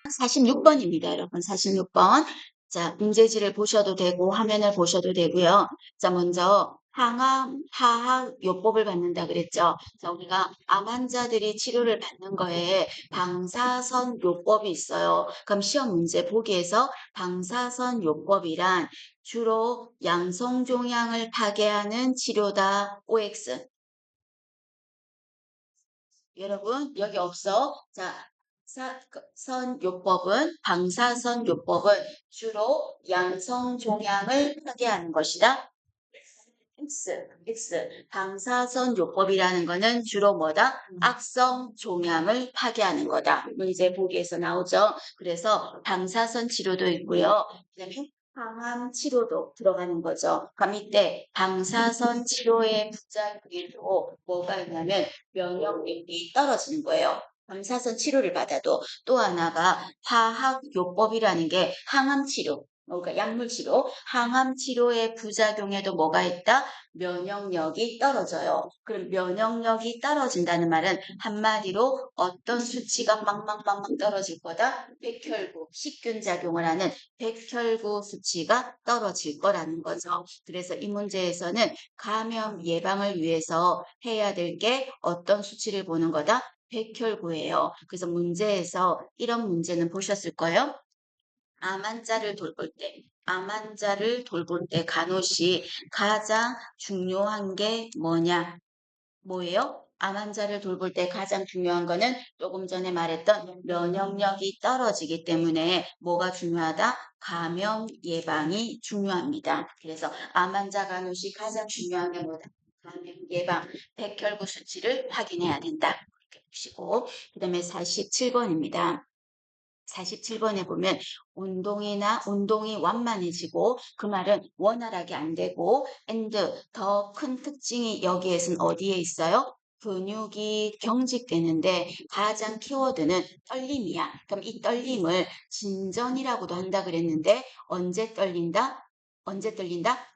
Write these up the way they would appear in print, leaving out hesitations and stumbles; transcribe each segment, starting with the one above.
46번입니다, 여러분. 46번. 자, 문제지를 보셔도 되고, 화면을 보셔도 되고요. 자, 먼저 항암, 하학 요법을 받는다 그랬죠. 자, 우리가 암 환자들이 치료를 받는 거에 방사선 요법이 있어요. 그럼 시험 문제 보기에서 방사선 요법이란 주로 양성종양을 파괴하는 치료다. OX. 여러분, 여기 없어. 자, 방사선 요법은 주로 양성 종양을 파괴하는 것이다. X. 방사선 요법이라는 거는 주로 뭐다? 악성 종양을 파괴하는 거다. 문제 보기에서 나오죠. 그래서 방사선 치료도 있고요. 그다음에 항암 치료도 들어가는 거죠. 그럼 이때 방사선 치료의 부작용으로 뭐가 있냐면 면역력이 떨어지는 거예요. 방사선 치료를 받아도 또 하나가 화학요법이라는 게 항암 치료, 그러니까 약물 치료, 항암 치료의 부작용에도 뭐가 있다? 면역력이 떨어져요. 그럼 면역력이 떨어진다는 말은 한마디로 어떤 수치가 빵빵빵빵 떨어질 거다? 백혈구, 식균 작용을 하는 백혈구 수치가 떨어질 거라는 거죠. 그래서 이 문제에서는 감염 예방을 위해서 해야 될 게 어떤 수치를 보는 거다? 백혈구예요. 그래서 문제에서 이런 문제는 보셨을 거예요. 암 환자를 돌볼 때 간호시 가장 중요한 게 뭐냐? 뭐예요? 암 환자를 돌볼 때 가장 중요한 거는 조금 전에 말했던 면역력이 떨어지기 때문에 뭐가 중요하다? 감염 예방이 중요합니다. 그래서 암 환자 간호시 가장 중요한 게 뭐다? 감염 예방, 백혈구 수치를 확인해야 된다. 이렇게 보시고, 그 다음에 47번입니다. 47번에 보면 운동이 완만해지고 그 말은 원활하게 안 되고 and 더 큰 특징이 여기에선 어디에 있어요? 근육이 경직되는데 가장 키워드는 떨림이야. 그럼 이 떨림을 진전이라고도 한다 그랬는데 언제 떨린다?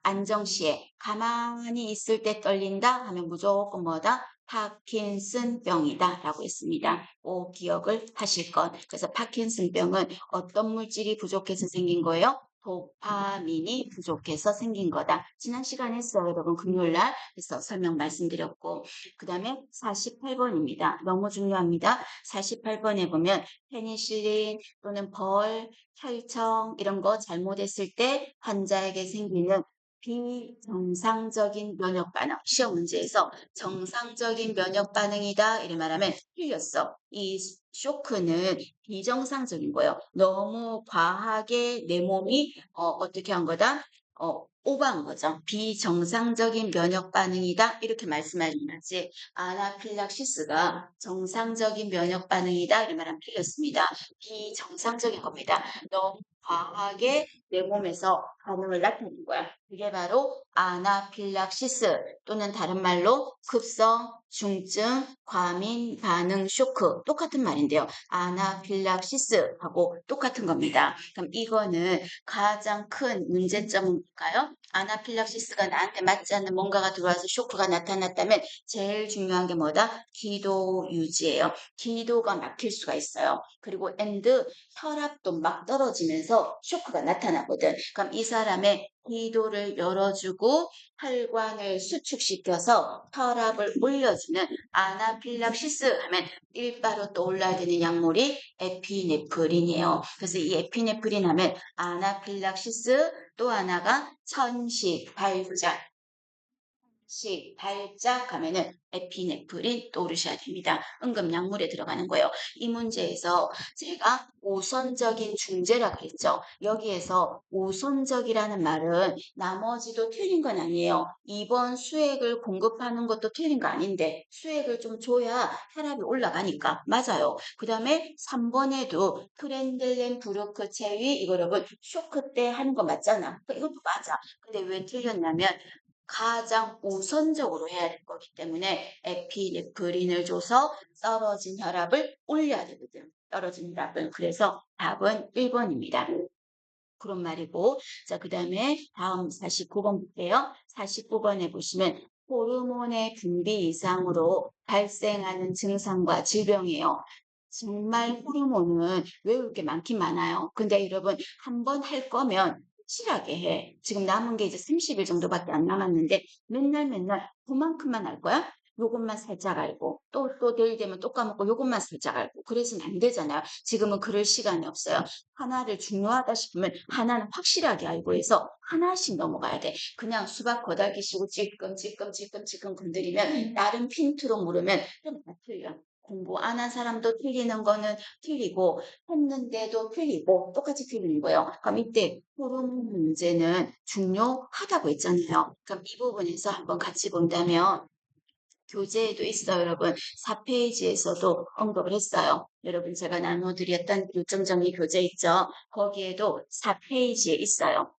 안정시에 가만히 있을 때 떨린다 하면 무조건 뭐다? 파킨슨병이다 라고 했습니다. 꼭 기억을 하실 것. 그래서 파킨슨병은 어떤 물질이 부족해서 생긴 거예요? 도파민이 부족해서 생긴 거다. 지난 시간에 했어요, 여러분. 금요일날. 그래서 설명 말씀드렸고. 그 다음에 48번입니다. 너무 중요합니다. 48번에 보면 페니실린 또는 벌, 혈청 이런 거 잘못했을 때 환자에게 생기는 비정상적인 면역 반응. 시험 문제에서 정상적인 면역 반응이다. 이렇게 말하면 틀렸어. 이 쇼크는 비정상적인 거예요. 너무 과하게 내 몸이 어떻게 한 거다? 오버한 거죠. 비정상적인 면역 반응이다. 이렇게 말씀하지. 아나필락시스가 정상적인 면역 반응이다. 이렇게 말하면 틀렸습니다. 비정상적인 겁니다. 너무 과하게 내 몸에서 반응을 나타내는 거야. 그게 바로 아나필락시스 또는 다른 말로 급성, 중증, 과민 반응 쇼크 똑같은 말인데요. 아나필락시스하고 똑같은 겁니다. 그럼 이거는 가장 큰 문제점은 뭘까요? 아나필락시스가 나한테 맞지 않는 뭔가가 들어와서 쇼크가 나타났다면 제일 중요한 게 뭐다? 기도 유지예요. 기도가 막힐 수가 있어요. 그리고 혈압도 막 떨어지면서 쇼크가 나타나거든. 그럼 이 사람의 기도를 열어주고 혈관을 수축시켜서 혈압을 올려주는 아나필락시스 하면 일바로 떠올라야 되는 약물이 에피네프린이에요. 그래서 이 에피네프린 하면 아나필락시스 또 하나가 천식, 발작, 발작 하면은 에피네프린 떠오르셔야 됩니다. 응급약물에 들어가는 거예요. 이 문제에서 제가 우선적인 중재라 그랬죠. 여기에서 우선적이라는 말은 나머지도 틀린 건 아니에요. 이번 수액을 공급하는 것도 틀린 거 아닌데 수액을 좀 줘야 혈압이 올라가니까 맞아요. 그 다음에 3번에도 프렌들렌 브루크 체위 이거 여러분 쇼크 때 하는 거 맞잖아. 이것도 맞아. 근데 왜 틀렸냐면 가장 우선적으로 해야 될 거기 때문에 에피네프린을 줘서 떨어진 혈압을 올려야 되거든. 떨어진 혈압을. 그래서 답은 1번입니다. 그런 말이고. 자, 그 다음에 다음 49번 볼게요. 49번에 보시면 호르몬의 분비 이상으로 발생하는 증상과 질병이에요. 정말 호르몬은 외울 게 많긴 많아요. 근데 여러분, 한 번 할 거면 확실하게 해. 지금 남은 게 이제 30일 정도밖에 안 남았는데 맨날 맨날 그만큼만 할 거야? 요것만 살짝 알고 또 내일 되면 또 까먹고 요것만 살짝 알고 그래서는 안 되잖아요. 지금은 그럴 시간이 없어요. 하나를 중요하다 싶으면 하나는 확실하게 알고 해서 하나씩 넘어가야 돼. 그냥 수박 거달기 시고 찔끔찔끔찔끔찔끔 건드리면 다른 핀트로 물으면 좀 다 틀려. 공부 안 한 사람도 틀리는 거는 틀리고 했는데도 틀리고 똑같이 틀리는 거예요. 그럼 이때 호르몬 문제는 중요하다고 했잖아요. 그럼 이 부분에서 한번 같이 본다면 교재에도 있어요, 여러분. 4페이지에서도 언급을 했어요. 여러분 제가 나눠드렸던 일정 정리 교재 있죠? 거기에도 4페이지에 있어요.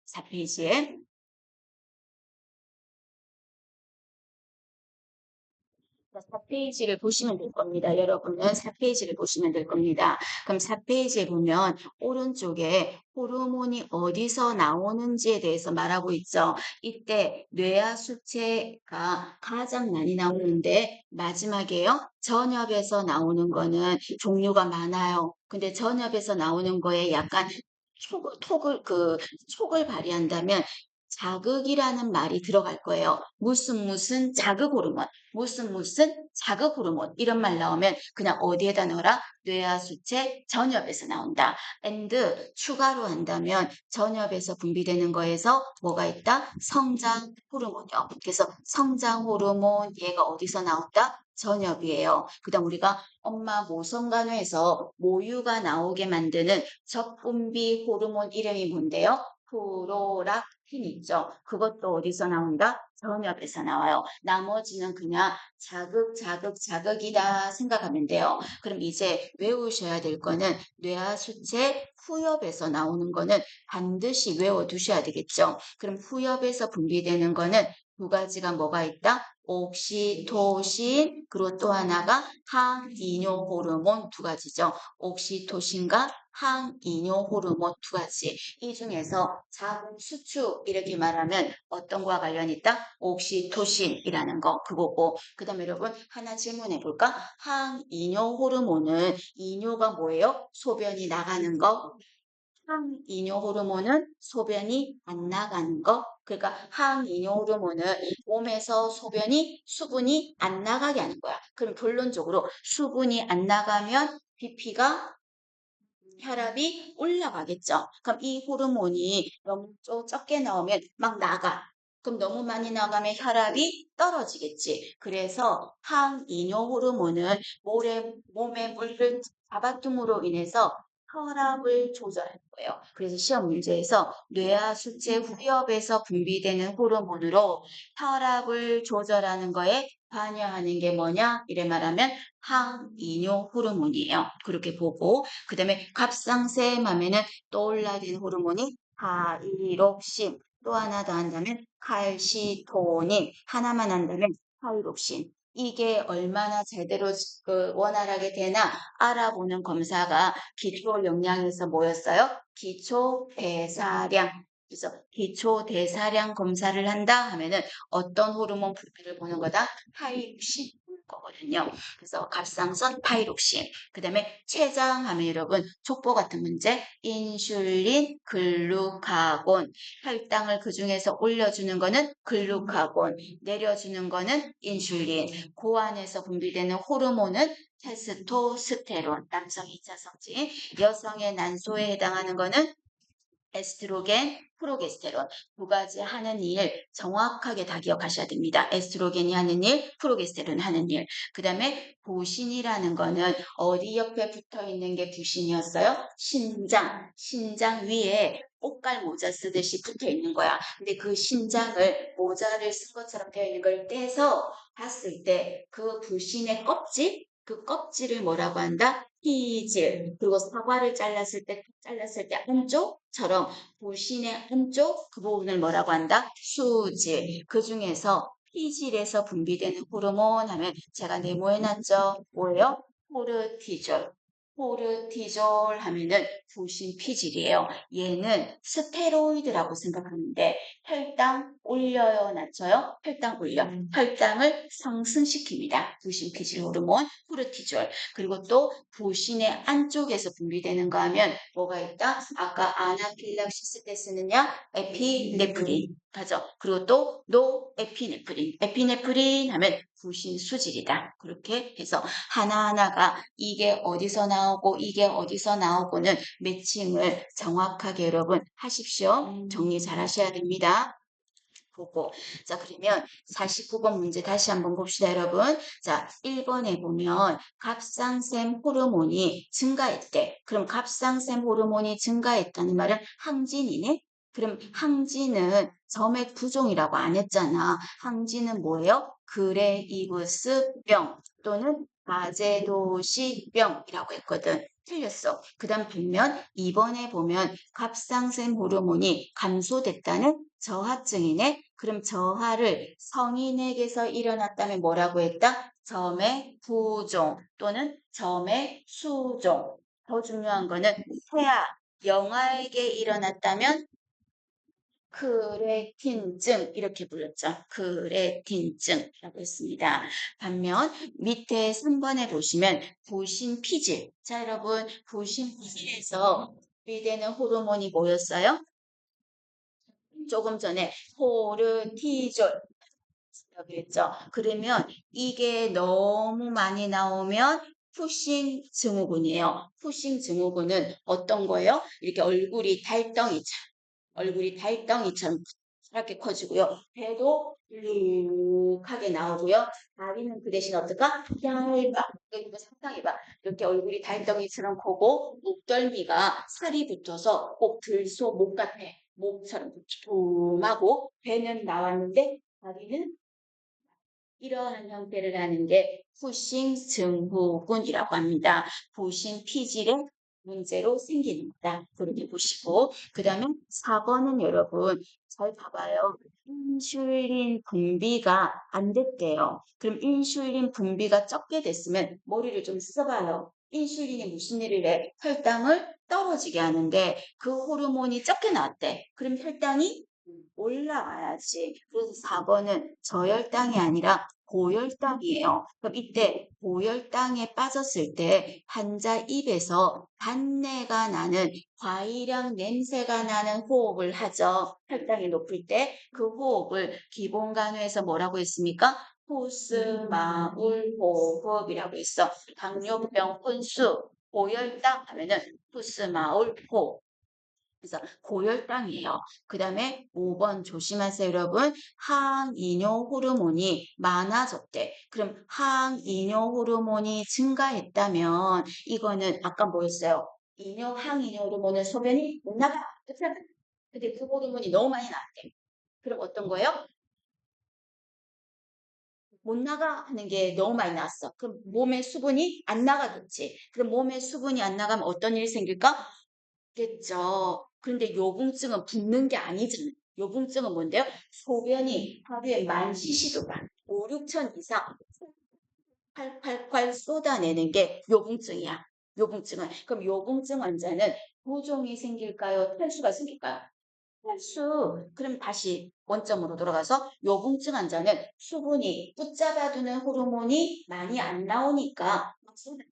4페이지에. 4페이지를 보시면 될 겁니다. 여러분은 4페이지를 보시면 될 겁니다. 그럼 4페이지에 보면 오른쪽에 호르몬이 어디서 나오는지에 대해서 말하고 있죠. 이때 뇌하 수체가 가장 많이 나오는데 마지막에요. 전엽에서 나오는 거는 종류가 많아요. 근데 전엽에서 나오는 거에 약간 촉을 발휘한다면 자극이라는 말이 들어갈 거예요. 무슨 자극 호르몬. 무슨 자극 호르몬 이런 말 나오면 그냥 어디에다 넣어라? 뇌하수체 전엽에서 나온다. and 추가로 한다면 전엽에서 분비되는 거에서 뭐가 있다? 성장 호르몬이요. 그래서 성장 호르몬 얘가 어디서 나온다? 전엽이에요. 그다음 우리가 엄마 모성간호에서 모유가 나오게 만드는 적분비 호르몬 이름이 뭔데요? 프로락틴 있죠. 그것도 어디서 나온다? 전엽에서 나와요. 나머지는 그냥 자극이다 생각하면 돼요. 그럼 이제 외우셔야 될 거는 뇌하수체 후엽에서 나오는 거는 반드시 외워두셔야 되겠죠. 그럼 후엽에서 분비되는 거는 두 가지가 뭐가 있다? 옥시토신, 그리고 또 하나가 항이뇨 호르몬 두 가지죠. 옥시토신과 항이뇨 호르몬 두 가지. 이 중에서 자궁 수축 이렇게 말하면 어떤 거와 관련이 있다? 옥시토신이라는 거 그거고 그 다음에 여러분 하나 질문해 볼까? 항이뇨 호르몬은 이뇨가 뭐예요? 소변이 나가는 거. 항이뇨 호르몬은 소변이 안 나가는 거. 그러니까 항이뇨 호르몬은 몸에서 소변이 수분이 안 나가게 하는 거야. 그럼 결론적으로 수분이 안 나가면 BP가 혈압이 올라가겠죠. 그럼 이 호르몬이 너무 적게 나오면 막 나가. 그럼 너무 많이 나가면 혈압이 떨어지겠지. 그래서 항이뇨 호르몬은 몸에 물을 잡아tum으로 인해서 혈압을 조절하는 거예요. 그래서 시험 문제에서 뇌하 수체 후엽에서 분비되는 호르몬으로 혈압을 조절하는 거에 관여하는 게 뭐냐? 이래 말하면 항이뇨 호르몬이에요. 그렇게 보고 그 다음에 갑상샘 하면은 떠올라진 호르몬이 타이록신 또 하나 더 한다면 칼시토닌 하나만 한다면 타이록신 이게 얼마나 제대로 원활하게 되나 알아보는 검사가 기초 영양에서 뭐였어요? 기초 대사량 그래서 기초 대사량 검사를 한다 하면은 어떤 호르몬 분비를 보는 거다? 타이록신 보는 거거든요. 그래서 갑상선 타이록신 그 다음에 췌장하면 여러분 족보 같은 문제 인슐린 글루카곤 혈당을 그 중에서 올려주는 거는 글루카곤 내려주는 거는 인슐린 고안에서 분비되는 호르몬은 테스토스테론 남성의 2차 성징 여성의 난소에 해당하는 거는 에스트로겐, 프로게스테론 두 가지 하는 일 정확하게 다 기억하셔야 됩니다. 에스트로겐이 하는 일, 프로게스테론 하는 일. 그 다음에 부신이라는 거는 어디 옆에 붙어 있는 게 부신이었어요? 신장 위에 꽃갈 모자 쓰듯이 붙어 있는 거야. 근데 그 신장을 모자를 쓴 것처럼 되어 있는 걸 떼서 봤을 때 그 부신의 껍질 그 껍질을 뭐라고 한다? 피질. 그리고 사과를 잘랐을 때 한쪽처럼 부신의 한쪽 그 부분을 뭐라고 한다? 수질. 그 중에서 피질에서 분비되는 호르몬 하면 제가 네모해놨죠. 뭐예요? 코르티졸. 코르티졸 하면은 부신피질이에요. 얘는 스테로이드라고 생각하는데 혈당 올려요, 낮춰요? 혈당 올려. 혈당을 상승시킵니다. 부신피질 호르몬 코르티졸. 그리고 또 부신의 안쪽에서 분비되는 거 하면 뭐가 있다? 아까 아나필락시스 때 쓰느냐? 에피네프린. 가죠. 그리고 또 노에피네프린. 에피네프린 하면 부신 수질이다. 그렇게 해서 하나하나가 이게 어디서 나오고 이게 어디서 나오고는 매칭을 정확하게 여러분 하십시오. 정리 잘 하셔야 됩니다. 보고. 자, 그러면 49번 문제 다시 한번 봅시다, 여러분. 자, 1번에 보면 갑상샘 호르몬이 증가했대. 그럼 갑상샘 호르몬이 증가했다는 말은 항진이네? 그럼 항진은 점액 부종이라고 안 했잖아. 항진은 뭐예요? 그레이브스병 또는 아제도시병이라고 했거든. 틀렸어. 그 다음 반면 2번에 보면 갑상샘 호르몬이 감소됐다는 저하증이네. 그럼 저하를 성인에게서 일어났다면 뭐라고 했다? 점의 부종 또는 점의 수종. 더 중요한 거는 태아, 영아에게 일어났다면 크레틴증 이렇게 불렀죠. 크레틴증이라고 했습니다. 반면 밑에 3번에 보시면 부신피질. 자, 여러분 부신피질에서 분비되는 호르몬이 뭐였어요? 조금 전에 코르티졸 라고 했죠. 그러면 이게 너무 많이 나오면 푸싱 증후군이에요. 푸싱 증후군은 어떤 거예요? 이렇게 얼굴이 달덩이처럼 이렇게 커지고요. 배도 룩하게 나오고요. 다리는 그 대신 어떨까? 얇아. 이거 상상해봐. 이렇게 얼굴이 달덩이처럼 크고 목덜미가 살이 붙어서 꼭 들소 목 같아. 목처럼 tum하고 배는 나왔는데 다리는 이러한 형태를 하는 게 푸싱 증후군이라고 합니다. 부신 피질의 문제로 생기는 거다. 그렇게 보시고 그 다음에 4번은 여러분 잘 봐봐요. 인슐린 분비가 안 됐대요. 그럼 인슐린 분비가 적게 됐으면 머리를 좀 써봐요. 인슐린이 무슨 일을 해? 혈당을 떨어지게 하는데 그 호르몬이 적게 나왔대. 그럼 혈당이 올라가야지. 그래서 4번은 저혈당이 아니라 고혈당이에요. 그럼 이때 고혈당에 빠졌을 때 환자 입에서 단내가 나는 과일향 냄새가 나는 호흡을 하죠. 혈당이 높을 때 그 호흡을 기본간호에서 뭐라고 했습니까? 푸스마울 호흡이라고 했어. 당뇨병 혼수, 고혈당 하면은 푸스마울 호흡. 그래서 고혈당이에요. 그 다음에 5번 조심하세요, 여러분. 항이뇨 호르몬이 많아졌대. 그럼 항이뇨 호르몬이 증가했다면 이거는 아까 뭐였어요? 항이뇨 호르몬은 소변이 못 나가. 그렇잖아. 근데 그 호르몬이 너무 많이 나왔대. 그럼 어떤 거예요? 못 나가 하는 게 너무 많이 나왔어. 그럼 몸에 수분이 안 나가겠지. 그럼 몸에 수분이 안 나가면 어떤 일이 생길까? 겠죠. 그런데 요붕증은 붓는 게 아니잖아요. 요붕증은 뭔데요? 소변이 하루에 10,000cc도 5, 6천 이상 팔팔팔 쏟아내는 게 요붕증이야. 요붕증은. 그럼 요붕증 환자는 부종이 생길까요? 탈수가 생길까요? 탈수. 그럼 다시 원점으로 돌아가서 요붕증 환자는 수분이 붙잡아두는 호르몬이 많이 안 나오니까 막 쏟아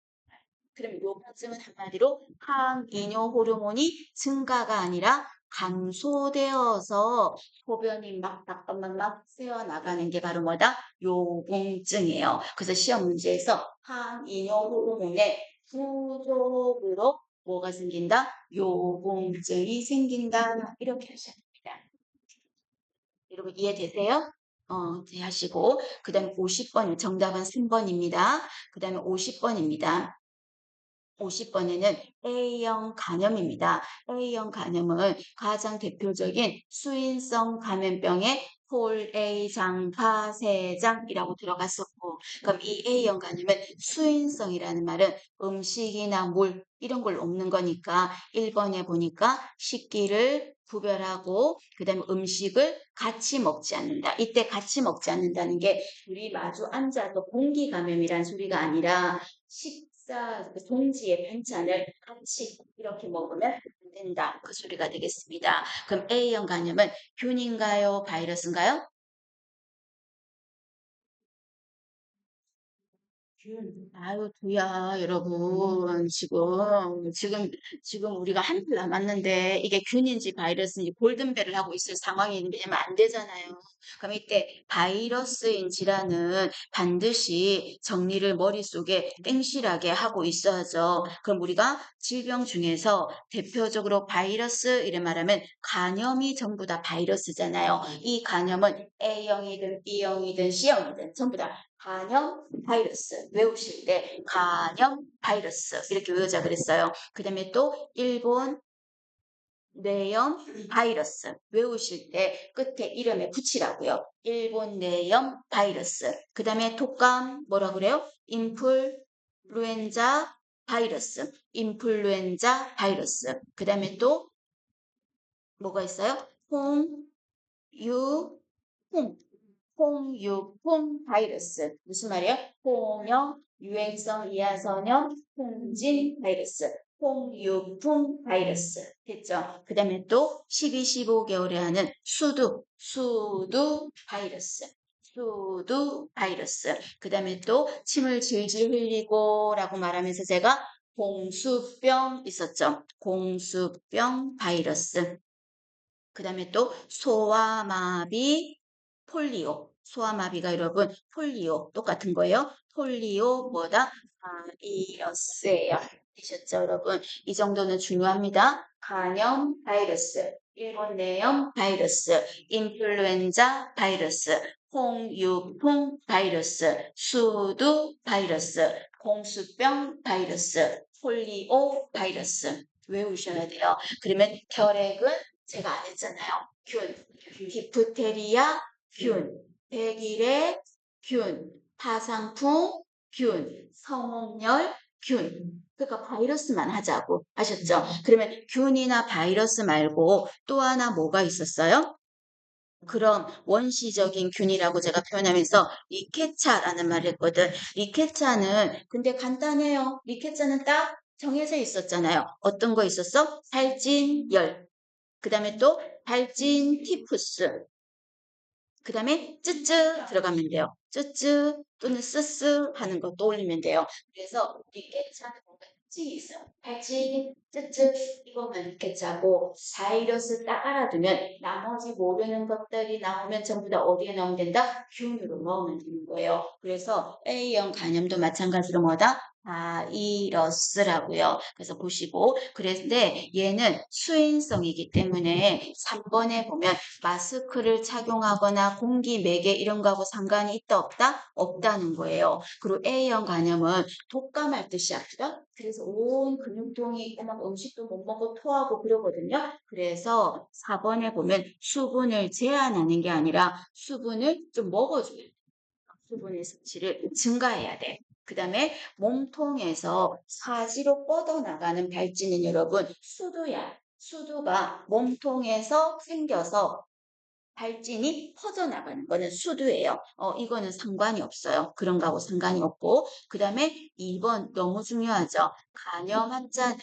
그럼 요가증은 한마디로 항이뇨 호르몬이 증가가 아니라 감소되어서 소변이 막 잠깐만 막 새어나가는 게 바로 뭐다? 요공증이에요. 그래서 시험 문제에서 항이뇨 호르몬의 부족으로 뭐가 생긴다? 요공증이 생긴다. 이렇게 하셔야 됩니다. 여러분 이해되세요? 이해하시고 그 다음에 50번 정답은 3번입니다. 그 다음에 50번입니다. 50번에는 A형 감염입니다. A형 감염은 가장 대표적인 수인성 감염병의 폴A 장파세장이라고 들어갔었고 그럼 이 A형 감염은 수인성이라는 말은 음식이나 물 이런 걸 없는 거니까 1번에 보니까 식기를 구별하고 그 다음에 음식을 같이 먹지 않는다. 이때 같이 먹지 않는다는 게 둘이 마주 앉아서 공기 감염이란 소리가 아니라 식사 그 동지의 반찬을 같이 이렇게 먹으면 안 된다. 그 소리가 되겠습니다. 그럼 A형 간염은 균인가요? 바이러스인가요? 아유, 두야, 여러분. 지금 우리가 한 달 남았는데, 이게 균인지 바이러스인지 골든벨을 하고 있을 상황이 되면 안 되잖아요. 그럼 이때 바이러스인 질환은 반드시 정리를 머릿속에 땡실하게 하고 있어야죠. 그럼 우리가 질병 중에서 대표적으로 바이러스, 이래 말하면 간염이 전부 다 바이러스잖아요. 이 간염은 A형이든 B형이든 C형이든 전부 다 간염 바이러스 외우실 때 간염 바이러스 이렇게 외우자 그랬어요. 그 다음에 또 일본 뇌염 바이러스 외우실 때 끝에 이름에 붙이라고요. 일본 뇌염 바이러스. 그 다음에 독감 뭐라 그래요? 인플루엔자 바이러스. 인플루엔자 바이러스. 그 다음에 또 뭐가 있어요? 홍, 홍유풍 바이러스. 무슨 말이에요? 홍역, 유행성 이하선염, 홍진 바이러스. 홍유풍 바이러스. 됐죠? 그 다음에 또 12, 15개월에 하는 수두 바이러스. 수두 바이러스. 그 다음에 또 침을 질질 흘리고 라고 말하면서 제가 공수병 있었죠? 공수병 바이러스. 그 다음에 또 소아마비, 폴리오. 소아마비가 여러분 폴리오 똑같은 거예요. 폴리오 뭐다? 바이러스예요. 되셨죠, 여러분? 이 정도는 중요합니다. 간염 바이러스, 일본 내염 바이러스, 인플루엔자 바이러스, 홍유풍 바이러스, 수두 바이러스, 공수병 바이러스, 폴리오 바이러스 외우셔야 돼요. 그러면 혈액은 제가 안 했잖아요. 균, 디프테리아 균, 백일의 균, 파상풍 균, 성홍열 균. 그러니까 바이러스만 하자고 하셨죠? 그러면 균이나 바이러스 말고 또 하나 뭐가 있었어요? 그럼 원시적인 균이라고 제가 표현하면서 리케차라는 말을 했거든. 리케차는 근데 간단해요. 리케차는 딱 정해져 있었잖아요. 어떤 거 있었어? 살찐열. 그 다음에 또 발진 티푸스. 그 다음에 쯔쯔 들어가면 돼요. 쯔쯔 또는 쓰쓰 하는 거 떠올리면 돼요. 그래서 리케차는 뭔가 특징이 있어요. 발진, 쯔쯔 이거만 리케차고 바이러스 딱 알아두면 나머지 모르는 것들이 나오면 전부 다 어디에 넣으면 된다? 균으로 넣으면 되는 거예요. 그래서 A형 간염도 마찬가지로 뭐다? 바이러스라고요. 그래서 보시고 그런데 얘는 수인성이기 때문에 3번에 보면 마스크를 착용하거나 공기 매개 이런 거하고 상관이 있다 없다? 없다는 거예요. 그리고 A형 간염은 독감할 듯이 아프다? 그래서 온 근육통이 있고 막 음식도 못 먹고 토하고 그러거든요. 그래서 4번에 보면 수분을 제한하는 게 아니라 수분을 좀 먹어줘야 돼. 수분의 섭취를 증가해야 돼. 그 다음에 몸통에서 사지로 뻗어나가는 발진은 여러분 수두야. 수두가 몸통에서 생겨서 발진이 퍼져나가는 거는 수두예요. 이거는 상관이 없어요. 그런 거하고 상관이 없고. 그 다음에 2번 너무 중요하죠. 간염 환자는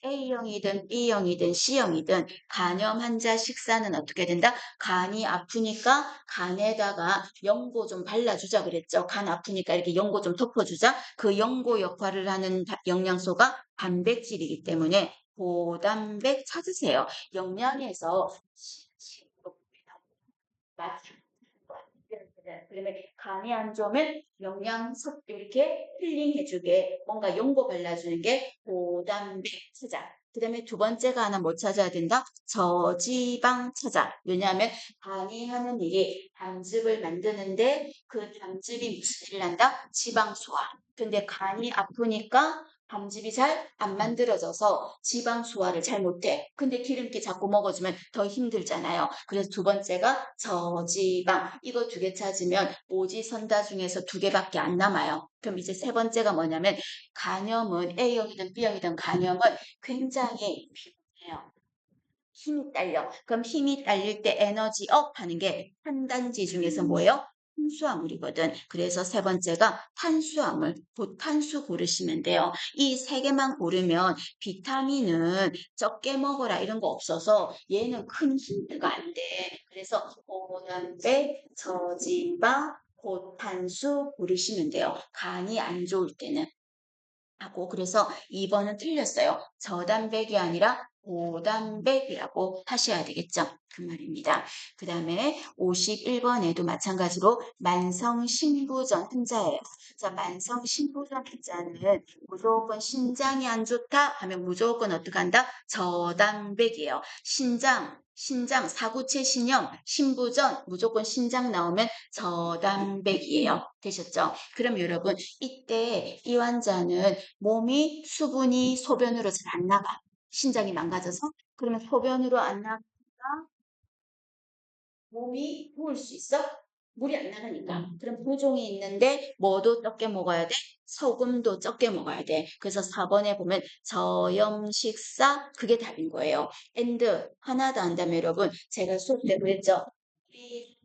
A형이든 B형이든 C형이든 간염 환자 식사는 어떻게 된다? 간이 아프니까 간에다가 연고 좀 발라주자 그랬죠. 간 아프니까 이렇게 연고 좀 덮어주자. 그 연고 역할을 하는 영양소가 단백질이기 때문에 고단백 찾으세요. 영양에서 맞죠. 그러면 간이 안 좋으면 영양소 이렇게 힐링해주게 뭔가 연고 발라주는 게 고단백 찾아. 그 다음에 두 번째가 하나 뭐 찾아야 된다? 저지방 찾아. 왜냐하면 간이 하는 일이 담즙을 만드는데 그 담즙이 무슨 일을 한다? 지방 소화. 근데 간이 아프니까 담즙이 잘 안 만들어져서 지방 소화를 잘 못해. 근데 기름기 자꾸 먹어주면 더 힘들잖아요. 그래서 두 번째가 저지방. 이거 두 개 찾으면 오지선다 중에서 두 개밖에 안 남아요. 그럼 이제 세 번째가 뭐냐면 간염은 A형이든 B형이든 간염은 굉장히 피곤해요. 힘이 딸려. 그럼 힘이 딸릴 때 에너지 업 하는 게 한 단지 중에서 뭐예요? 탄수화물이거든. 그래서 세 번째가 탄수화물, 고탄수 고르시면 돼요. 이 세 개만 고르면 비타민은 적게 먹어라 이런 거 없어서 얘는 큰 힌트가 안 돼. 그래서 고단백, 저지방, 고탄수 고르시면 돼요. 간이 안 좋을 때는. 하고 그래서 2번은 틀렸어요. 저단백이 아니라 고단백이라고 하셔야 되겠죠. 그 말입니다. 그 다음에 51번에도 마찬가지로 만성신부전 환자예요. 자, 만성신부전 환자는 무조건 신장이 안 좋다 하면 무조건 어떻게 한다? 저단백이에요. 신장, 사구체 신염, 신부전, 무조건 신장 나오면 저단백이에요. 되셨죠? 그럼 여러분, 이때 이 환자는 몸이 수분이 소변으로 잘 안 나가. 신장이 망가져서. 그러면 소변으로 안 나가니까 몸이 부을 수 있어? 물이 안 나가니까. 그럼 부종이 있는데 뭐도 적게 먹어야 돼? 소금도 적게 먹어야 돼. 그래서 4번에 보면 저염식사 그게 답인 거예요. and 하나 더 한다면 여러분 제가 수업 때 그랬죠. 우리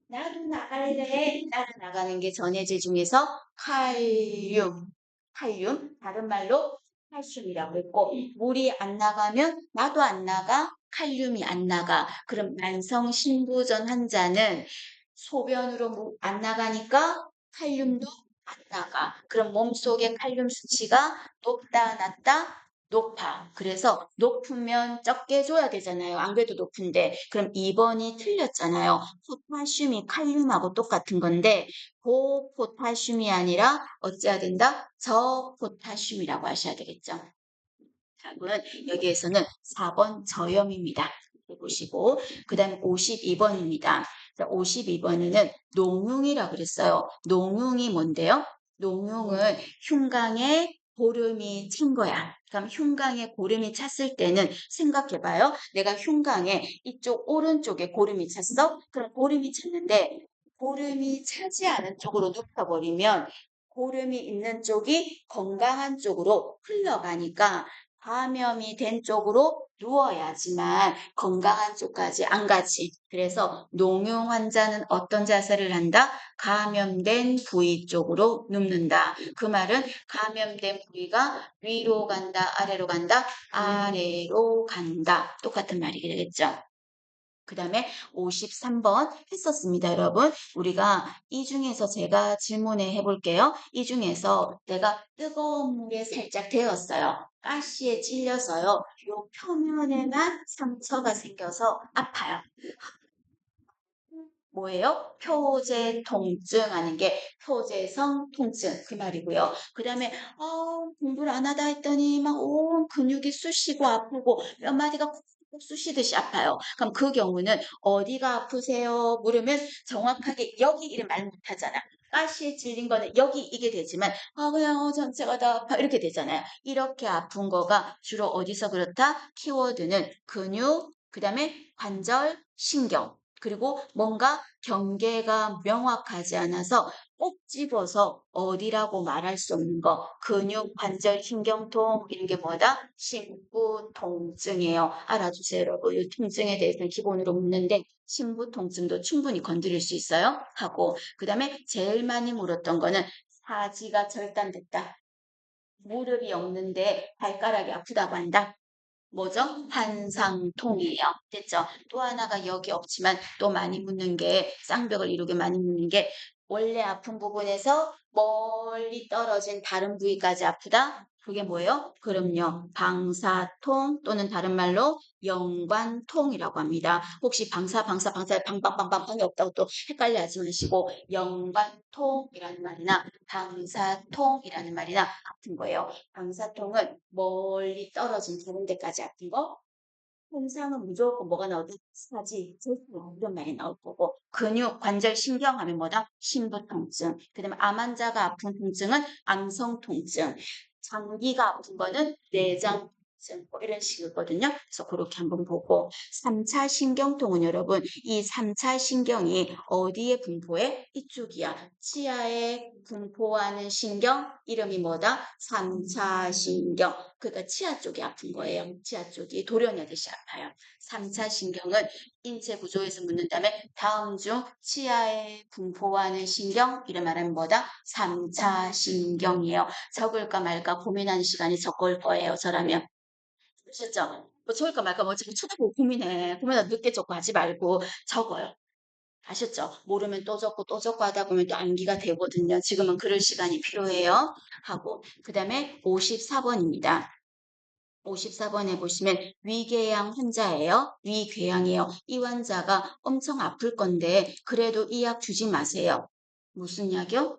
나도 나갈래. 나도 나가는 게 전해질 중에서 칼륨, 다른 말로 칼슘이라고 했고, 물이 안 나가면 나도 안 나가, 칼륨이 안 나가. 그럼 만성신부전 환자는 소변으로 안 나가니까 칼륨도 안 나가. 그럼 몸속의 칼륨 수치가 높다, 낮다? 높아. 그래서 높으면 적게 줘야 되잖아요. 안 그래도 높은데. 그럼 2번이 틀렸잖아요. 포타슘이 칼륨하고 똑같은 건데 고포타슘이 아니라 어찌해야 된다? 저포타슘이라고 하셔야 되겠죠. 답은 여기에서는 4번 저염입니다. 보시고 그 다음에 52번입니다. 52번에는 농융이라고 그랬어요. 농융이 뭔데요? 농융은 흉강에 고름이 찬 거야. 그럼 흉강에 고름이 찼을 때는 생각해봐요. 내가 흉강에 이쪽 오른쪽에 고름이 찼어? 그럼 고름이 찼는데 고름이 차지 않은 쪽으로 눕혀버리면 고름이 있는 쪽이 건강한 쪽으로 흘러가니까 감염이 된 쪽으로 누워야지만 건강한 쪽까지 안 가지. 그래서 농용 환자는 어떤 자세를 한다? 감염된 부위 쪽으로 눕는다. 그 말은 감염된 부위가 위로 간다, 아래로 간다, 아래로 간다. 똑같은 말이 되겠죠. 그 다음에 53번 했었습니다, 여러분. 우리가 이 중에서 제가 질문해 해볼게요. 이 중에서 내가 뜨거운 물에 살짝 데웠어요. 가시에 찔려서요. 요 표면에만 상처가 생겨서 아파요. 뭐예요? 표제 통증 하는 게 표제성 통증 그 말이고요. 그 다음에 공부를 안 하다 했더니 막 온 근육이 쑤시고 아프고 몇 마디가 콕콕 쑤시듯이 아파요. 그럼 그 경우는 어디가 아프세요? 물으면 정확하게 여기 이름 말 못하잖아. 가시에 찔린 거는 여기 이게 되지만 그냥 전체가 다 아파 이렇게 되잖아요. 이렇게 아픈 거가 주로 어디서 그렇다? 키워드는 근육, 그 다음에 관절, 신경 그리고 뭔가 경계가 명확하지 않아서 꼭 집어서 어디라고 말할 수 없는 거. 근육, 관절, 신경통 이런 게 뭐다? 신부통증이에요. 알아주세요, 여러분. 이 통증에 대해서는 기본으로 묻는데 신부통증도 충분히 건드릴 수 있어요. 하고 그 다음에 제일 많이 물었던 거는 사지가 절단됐다. 무릎이 없는데 발가락이 아프다고 한다. 뭐죠? 한상통이에요. 됐죠? 또 하나가 여기 없지만 또 많이 묻는 게 쌍벽을 이루게 많이 묻는 게 원래 아픈 부분에서 멀리 떨어진 다른 부위까지 아프다? 그게 뭐예요? 그럼요. 방사통 또는 다른 말로 연관통이라고 합니다. 혹시 방방방방방이 없다고 또 헷갈려 하지 마시고 연관통이라는 말이나 방사통이라는 말이나 같은 거예요. 방사통은 멀리 떨어진 다른 데까지 아픈 거. 통상은 무조건 뭐가 나오든 사지, 절통 이런 말이 나올 거고 근육, 관절, 신경 하면 뭐다? 신부통증. 그다음에 암 환자가 아픈 통증은 암성 통증. 장기가 아픈 거는 내장 뭐 이런 식이거든요. 그래서 그렇게 한번 보고 3차 신경통은 여러분 이 3차 신경이 어디에 분포해? 이쪽이야. 치아에 분포하는 신경 이름이 뭐다? 3차 신경. 그러니까 치아 쪽이 아픈 거예요. 치아 쪽이 돌연하듯이 아파요. 3차 신경은 인체 구조에서 묻는다면 다음 중 치아에 분포하는 신경 이름 말하면 뭐다? 3차 신경이에요. 적을까 말까 고민하는 시간이 적을 거예요. 저라면. 아셨죠? 뭐 적을까 말까 뭐 지금 쳐다보고 고민해. 고민하다 늦게 적고 하지 말고 적어요. 아셨죠? 모르면 또 적고 또 적고 하다 보면 또 암기가 되거든요. 지금은 그럴 시간이 필요해요. 하고 그 다음에 54번입니다. 54번에 보시면 위궤양 환자예요. 위궤양이에요. 이 환자가 엄청 아플 건데 그래도 이 약 주지 마세요. 무슨 약이요?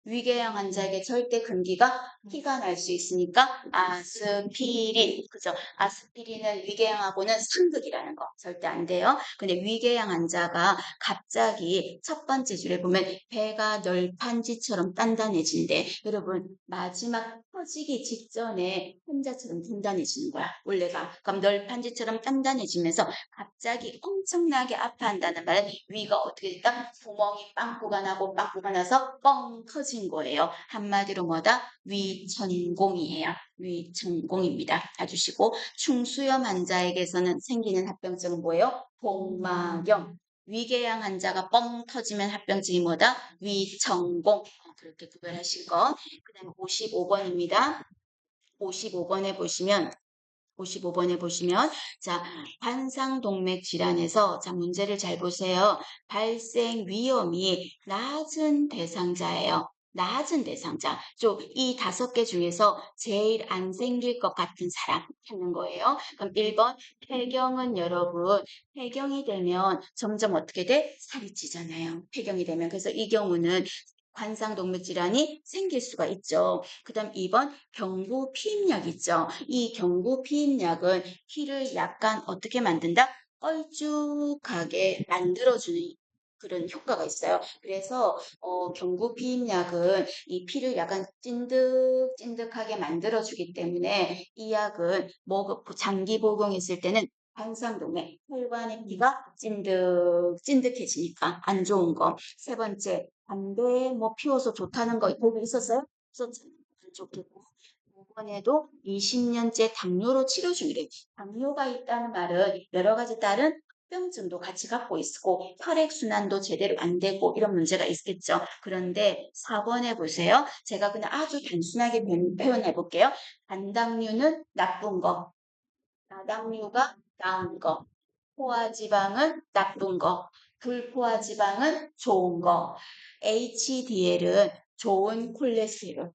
위궤양 환자에게 절대 금기가 피가 날 수 있으니까 아스피린 그죠? 아스피린은 위궤양하고는 상극이라는 거 절대 안 돼요. 근데 위궤양 환자가 갑자기 첫 번째 줄에 보면 배가 널판지처럼 단단해진대. 여러분 마지막 터지기 직전에 혼자처럼 단단해지는 거야. 원래가 그럼 널판지처럼 단단해지면서 갑자기 엄청나게 아파한다는 말은 위가 어떻게 됐다? 구멍이 빵꾸가 나고 빵꾸가 나서 뻥 터진 거예요. 한마디로 뭐다? 위천공이에요. 위천공입니다. 봐주시고 충수염 환자에게서는 생기는 합병증은 뭐예요? 복막염. 위궤양 환자가 뻥 터지면 합병증이 뭐다? 위천공. 그렇게 구별하실 거. 그 다음에 55번입니다. 55번에 보시면 55번에 보시면 자 관상동맥 질환에서 자 문제를 잘 보세요. 발생 위험이 낮은 대상자예요. 낮은 대상자. 이 5개 중에서 제일 안 생길 것 같은 사람 찾는 거예요. 그럼 1번 폐경은 여러분 폐경이 되면 점점 어떻게 돼? 살이 찌잖아요. 폐경이 되면 그래서 이 경우는 관상동맥 질환이 생길 수가 있죠. 그 다음 2번 경부 피임약 있죠. 이 경부 피임약은 피를 약간 어떻게 만든다? 껄쭉하게 만들어주는 그런 효과가 있어요. 그래서 경부 피임약은 이 피를 약간 찐득찐득하게 만들어주기 때문에 이 약은 장기 복용했을 때는 관상동맥, 혈관의 피가 찐득찐득해지니까 안 좋은 거. 세 번째, 담배 피워서 좋다는 거 보고 있었어요? 있었잖아요. 안 좋겠고. 이번에도 20년째 당뇨로 치료 중이래. 당뇨가 있다는 말은 여러 가지 다른 합병증도 같이 갖고 있고 혈액순환도 제대로 안 되고 이런 문제가 있겠죠. 그런데 4번에 보세요. 제가 그냥 아주 단순하게 표현해 볼게요. 단당류는 나쁜 거, 다당류가 나은 거, 포화지방은 나쁜 거, 불포화지방은 좋은 거, HDL은 좋은 콜레스테롤,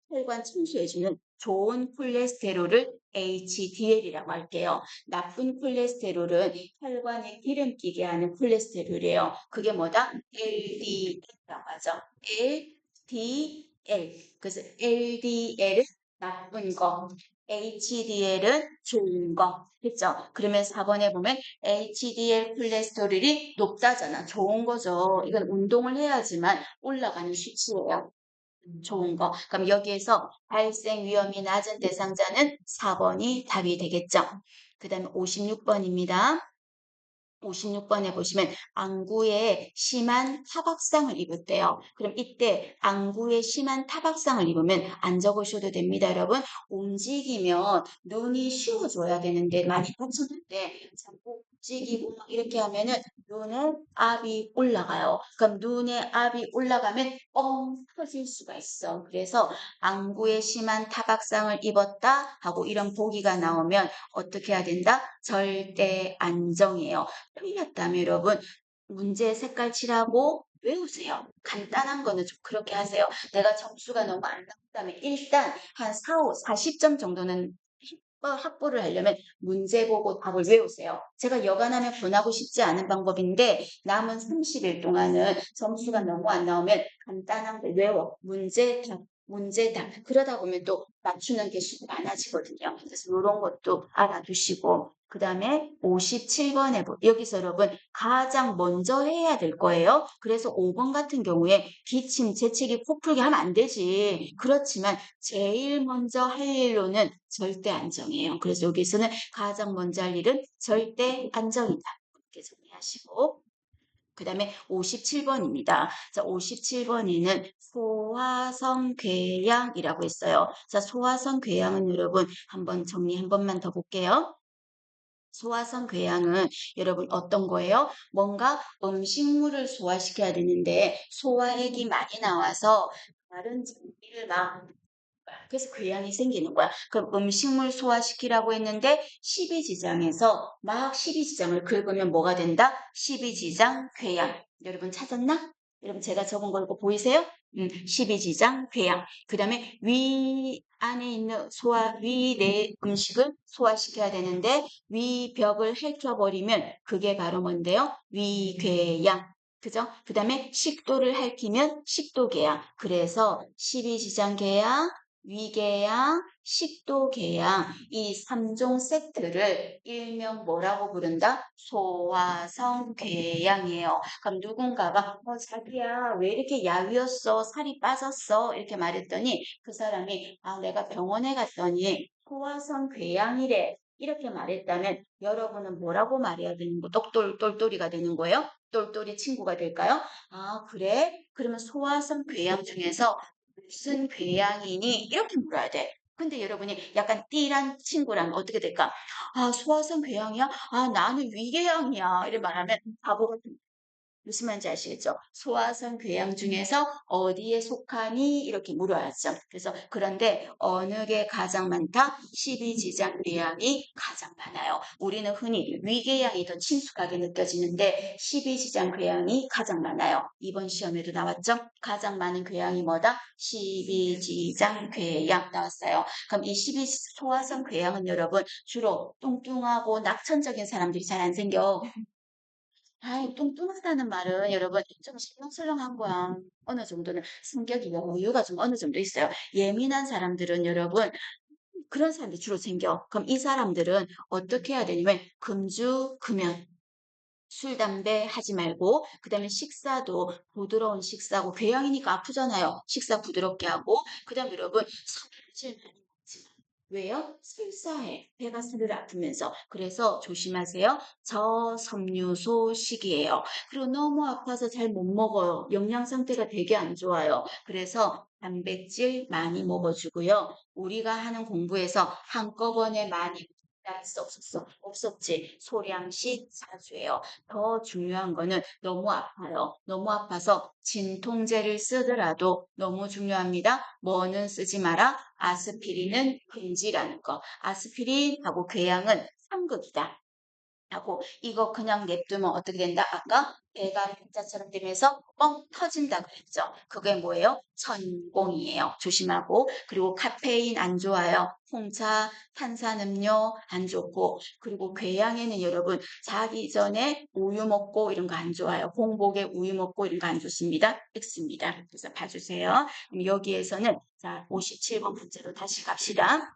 혈관 청소해주는 좋은 콜레스테롤을 HDL이라고 할게요. 나쁜 콜레스테롤은 혈관에 기름 끼게 하는 콜레스테롤이에요. 그게 뭐다? LDL이라고 하죠. LDL. 그래서 LDL은 나쁜 거, HDL은 좋은 거. 그죠? 그러면 4번에 보면 HDL 콜레스테롤이 높다잖아. 좋은 거죠. 이건 운동을 해야지만 올라가는 수치예요. 좋은 거. 그럼 여기에서 발생 위험이 낮은 대상자는 4번이 답이 되겠죠. 그 다음에 56번입니다. 56번에 보시면 안구에 심한 타박상을 입었대요. 그럼 이때 안구에 심한 타박상을 입으면 안 적으셔도 됩니다, 여러분. 움직이면 눈이 쉬어줘야 되는데 많이 다쳤는데 자꾸 움직이고 막 이렇게 하면은 눈에 압이 올라가요. 그럼 눈에 압이 올라가면 뻥 터질 수가 있어. 그래서 안구에 심한 타박상을 입었다 하고 이런 보기가 나오면 어떻게 해야 된다? 절대 안정이에요. 틀렸다면 여러분 문제 색깔 칠하고 외우세요. 간단한 거는 좀 그렇게 하세요. 내가 점수가 너무 안 나왔다면 일단 한 4, 5, 40점 정도는 확보를 하려면 문제 보고 답을 외우세요. 제가 여간하면 권하고 싶지 않은 방법인데 남은 30일 동안은 점수가 너무 안 나오면 간단한 거 외워. 문제, 답, 문제, 답. 그러다 보면 또 맞추는 게 많아지거든요. 그래서 이런 것도 알아두시고 그 다음에 57번에 여기서 여러분 가장 먼저 해야 될 거예요. 그래서 5번 같은 경우에 기침, 재채기, 코풀기 하면 안 되지. 그렇지만 제일 먼저 할 일로는 절대 안정이에요. 그래서 여기서는 가장 먼저 할 일은 절대 안정이다. 이렇게 정리하시고 그 다음에 57번입니다. 자, 57번에는 소화성궤양이라고 했어요. 자, 소화성궤양은 여러분 한번 정리 한 번만 더 볼게요. 소화성궤양은 여러분 어떤 거예요? 뭔가 음식물을 소화시켜야 되는데 소화액이 많이 나와서 다른 장기를 막 그래서 궤양이 생기는 거야. 그럼 음식물 소화시키라고 했는데 12지장에서 막 12지장을 긁으면 뭐가 된다? 12지장 궤양. 여러분 찾았나? 여러분 제가 적은 거 이거 보이세요? 12지장 궤양. 그 다음에 위 안에 있는 위 내 음식을 소화시켜야 되는데 위벽을 핥혀버리면 그게 바로 뭔데요? 위궤양. 그죠? 그 다음에 식도를 핥히면 식도궤양. 그래서 12지장궤양, 위궤양, 식도궤양 이 3종 세트를 일명 뭐라고 부른다? 소화성궤양이에요. 그럼 누군가가 자기야 왜 이렇게 야위었어? 살이 빠졌어? 이렇게 말했더니 그 사람이 내가 병원에 갔더니 소화성궤양이래. 이렇게 말했다면 여러분은 뭐라고 말해야 되는 거? 똘똘이가 되는 거예요? 똘똘이 친구가 될까요? 그래? 그러면 소화성궤양 중에서 무슨 궤양이니? 이렇게 물어야 돼. 근데 여러분이 약간 띠란 친구라면 어떻게 될까? 소화성 궤양이야? 나는 위궤양이야. 이렇게 말하면 바보 같은 무슨 말인지 아시겠죠? 소화성 궤양 중에서 어디에 속하니? 이렇게 물어야죠. 그래서 그런데 어느 게 가장 많다? 12지장 궤양이 가장 많아요. 우리는 흔히 위궤양이 더 친숙하게 느껴지는데 12지장 궤양이 가장 많아요. 이번 시험에도 나왔죠? 가장 많은 궤양이 뭐다? 12지장 궤양 나왔어요. 그럼 이 12 소화성 궤양은 여러분 주로 뚱뚱하고 낙천적인 사람들이 잘 안 생겨. 뚱뚱하다는 말은 여러분 좀 설렁설렁한 거야. 어느 정도는 성격이 여유가 좀 어느 정도 있어요. 예민한 사람들은 여러분 그런 사람들이 주로 생겨. 그럼 이 사람들은 어떻게 해야 되냐면 금주, 금연, 술, 담배 하지 말고 그다음에 식사도 부드러운 식사하고 궤양이니까 아프잖아요. 식사 부드럽게 하고 그다음에 여러분 섬유질 많이 먹지 마. 왜요? 설사해. 배가 스르르 아프면서. 그래서 조심하세요. 저섬유소식이에요. 그리고 너무 아파서 잘 못 먹어요. 영양 상태가 되게 안 좋아요. 그래서 단백질 많이 먹어주고요. 우리가 하는 공부에서 한꺼번에 많이 있어 없었어? 없었지. 소량씩 자주 해요. 더 중요한 거는 너무 아파요. 너무 아파서 진통제를 쓰더라도 너무 중요합니다. 뭐는 쓰지 마라? 아스피린은 금지라는 거. 아스피린하고 궤양은 상극이다. 하고 이거 그냥 냅두면 어떻게 된다? 아까 배가 백자처럼 되면서 뻥 터진다 그랬죠. 그게 뭐예요? 천공이에요. 조심하고 그리고 카페인 안 좋아요. 홍차, 탄산음료 안 좋고 그리고 궤양에는 여러분 자기 전에 우유 먹고 이런 거 안 좋아요. 공복에 우유 먹고 이런 거 안 좋습니다. X입니다. 그래서 봐주세요. 그럼 여기에서는 자 57번 문제로 다시 갑시다.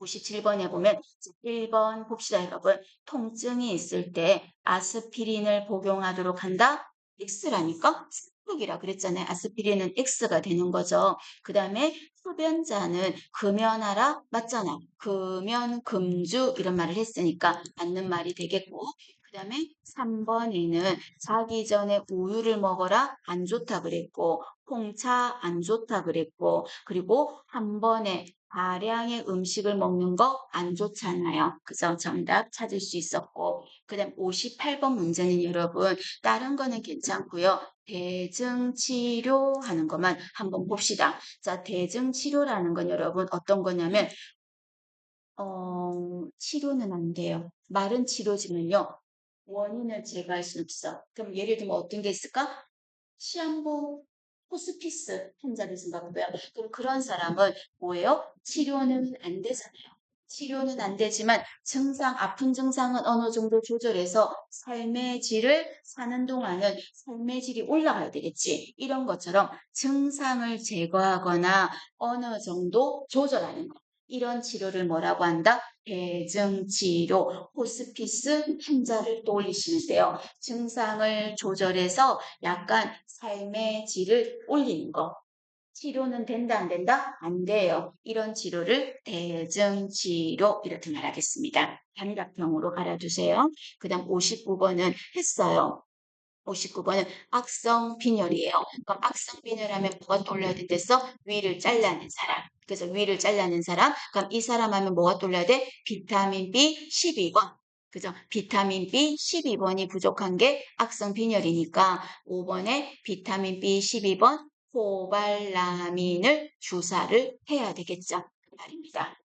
97번에 보면 1번 봅시다 여러분. 통증이 있을 때 아스피린을 복용하도록 한다? X라니까? 습득이라 그랬잖아요. 아스피린은 X가 되는 거죠. 그 다음에 흡연자는 금연하라? 맞잖아. 금연, 금주 이런 말을 했으니까 맞는 말이 되겠고 그 다음에 3번에는 자기 전에 우유를 먹어라? 안 좋다 그랬고 홍차 안 좋다 그랬고 그리고 한 번에 다량의 음식을 먹는 거 안 좋잖아요. 그죠? 정답 찾을 수 있었고 그 다음 58번 문제는 여러분 다른 거는 괜찮고요. 대증치료하는 것만 한번 봅시다. 자, 대증치료라는 건 여러분 어떤 거냐면 치료는 안 돼요. 마른 치료지는요. 원인을 제거할 수 없어. 그럼 예를 들면 어떤 게 있을까? 시한부 호스피스 환자를 생각해봐요. 그럼 그런 사람은 뭐예요? 치료는 안 되잖아요. 치료는 안 되지만 아픈 증상은 어느 정도 조절해서 삶의 질을 사는 동안은 삶의 질이 올라가야 되겠지. 이런 것처럼 증상을 제거하거나 어느 정도 조절하는 거. 이런 치료를 뭐라고 한다? 대증치료, 호스피스 환자를 떠올리시는데요. 증상을 조절해서 약간 삶의 질을 올리는 거. 치료는 된다, 안 된다? 안 돼요. 이런 치료를 대증치료 이렇게 말하겠습니다. 단각형으로 알아두세요. 그 다음 59번은 했어요. 59번은 악성 빈혈이에요. 그럼 악성 빈혈하면 뭐가 떠올라야 된댔어? 위를 잘라낸 사람. 그래서 위를 잘라낸 사람. 그럼 이 사람 하면 뭐가 떠올라야 돼? 비타민 B 12번. 그죠? 비타민 B 12번이 부족한 게 악성 빈혈이니까 5번에 비타민 B 12번 코발라민을 주사를 해야 되겠죠. 그 말입니다.